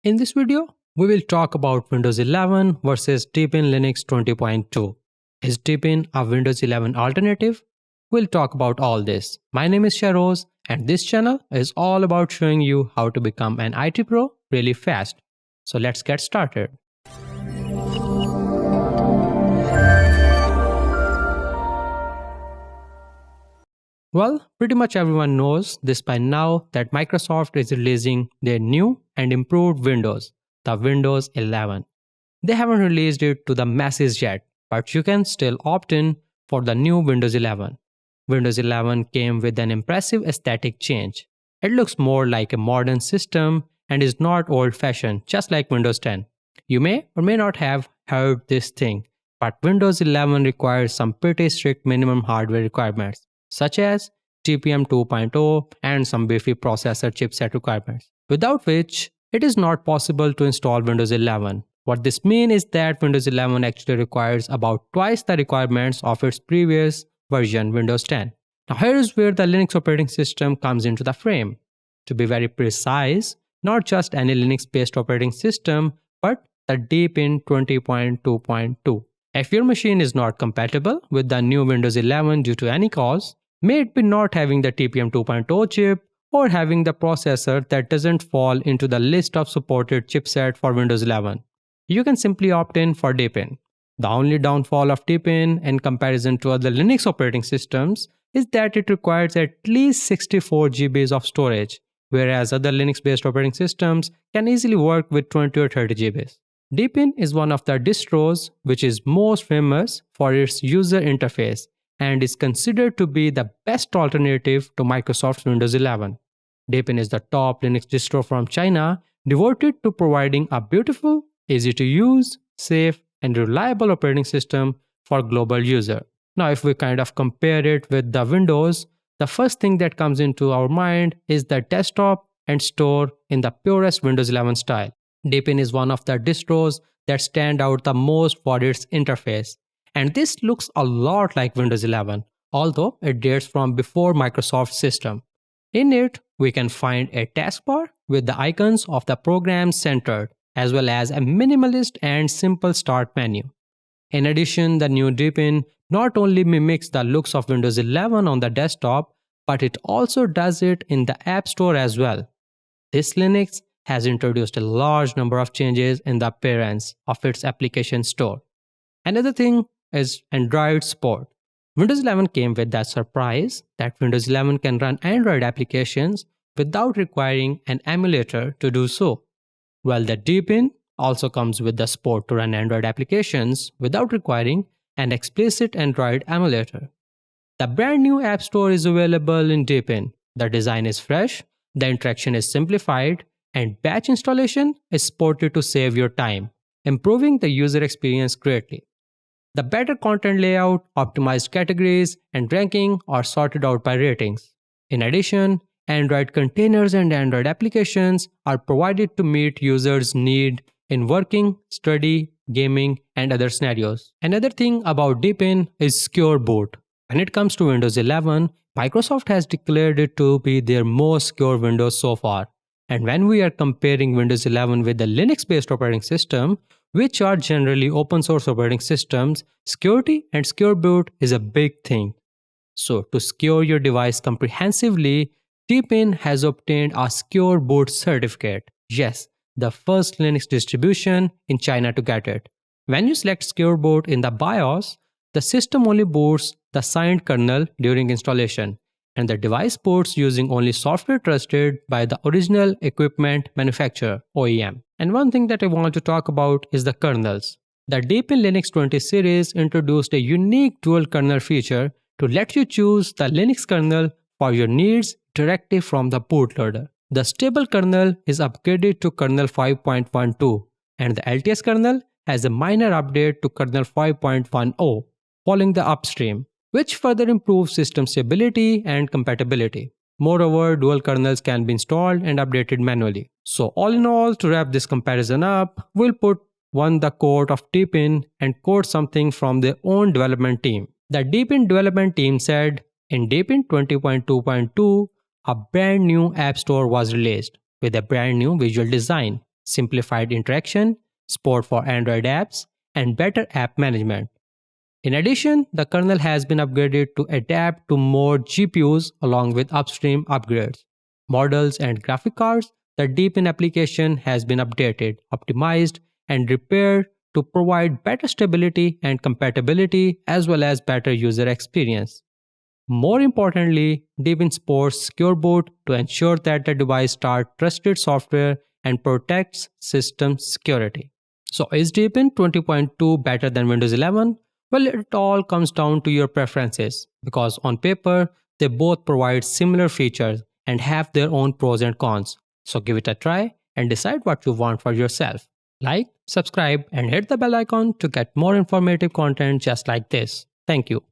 In this video, we will talk about Windows 11 versus Deepin Linux 20.2. Is Deepin a Windows 11 alternative? We'll talk about all this. My name is Sharoz, and this channel is all about showing you how to become an IT pro really fast. So let's get started. Well, pretty much everyone knows this by now that Microsoft is releasing their new and improved Windows, the Windows 11. They haven't released it to the masses yet, but you can still opt in for the new Windows 11. Windows 11 came with an impressive aesthetic change. It looks more like a modern system and is not old-fashioned, just like Windows 10. You may or may not have heard this thing, but Windows 11 requires some pretty strict minimum hardware requirements, such as TPM 2.0 and some beefy processor chipset requirements, without which it is not possible to install Windows 11. What this means is that Windows 11 actually requires about twice the requirements of its previous version, Windows 10. Now here is where the Linux operating system comes into the frame. To be very precise, not just any Linux-based operating system, but the Deepin 20.2.2. If your machine is not compatible with the new Windows 11 due to any cause, may it be not having the TPM 2.0 chip or having the processor that doesn't fall into the list of supported chipset for Windows 11, you can simply opt in for Deepin. The only downfall of Deepin in comparison to other Linux operating systems is that it requires at least 64 GB of storage, whereas other Linux-based operating systems can easily work with 20 or 30 GB. Deepin is one of the distros which is most famous for its user interface and is considered to be the best alternative to Microsoft's Windows 11. Deepin is the top Linux distro from China, devoted to providing a beautiful, easy to use, safe, and reliable operating system for global user. Now, if we kind of compare it with the Windows, the first thing that comes into our mind is the desktop and store in the purest Windows 11 style. Deepin is one of the distros that stand out the most for its interface. And this looks a lot like Windows 11, although it dates from before Microsoft's system. In it, we can find a taskbar with the icons of the programs centered, as well as a minimalist and simple start menu. In addition, the new Deepin not only mimics the looks of Windows 11 on the desktop, but it also does it in the App Store as well. This Linux has introduced a large number of changes in the appearance of its application store. Another thing is Android support. Windows 11 came with that surprise that Windows 11 can run Android applications without requiring an emulator to do so. While the Deepin also comes with the support to run Android applications without requiring an explicit Android emulator. The brand new App Store is available in Deepin. The design is fresh, the interaction is simplified, and batch installation is supported to save your time, improving the user experience greatly. The better content layout, optimized categories, and ranking are sorted out by ratings. In addition, Android containers and Android applications are provided to meet users' need in working, study, gaming, and other scenarios. Another thing about Deepin is secure boot. When it comes to Windows 11, Microsoft has declared it to be their most secure Windows so far. And when we are comparing Windows 11 with the Linux-based operating system, which are generally open source operating systems, security and secure boot is a big thing. So to secure your device comprehensively, Deepin has obtained a secure boot certificate. Yes, the first Linux distribution in China to get it. When you select secure boot in the BIOS, the system only boots the signed kernel during installation, and the device boots using only software trusted by the original equipment manufacturer, OEM. And one thing that I want to talk about is the kernels. The Deepin Linux 20 series introduced a unique dual kernel feature to let you choose the Linux kernel for your needs directly from the bootloader. The stable kernel is upgraded to kernel 5.12, and the LTS kernel has a minor update to kernel 5.10 following the upstream, which further improves system stability and compatibility. Moreover, dual kernels can be installed and updated manually. So all in all, to wrap this comparison up, we'll put the quote of Deepin and quote something from their own development team. The Deepin development team said, in Deepin 20.2.2, a brand new app store was released with a brand new visual design, simplified interaction, support for Android apps, and better app management. In addition, the kernel has been upgraded to adapt to more GPUs along with upstream upgrades. Models and graphic cards that deepen application has been updated, optimized, and repaired to provide better stability and compatibility as well as better user experience. More importantly, Deepin supports Secure Boot to ensure that the device starts trusted software and protects system security. So, is Deepin 20.2 better than Windows 11? Well, it all comes down to your preferences because on paper, they both provide similar features and have their own pros and cons. So, give it a try and decide what you want for yourself. Like, subscribe, and hit the bell icon to get more informative content just like this. Thank you.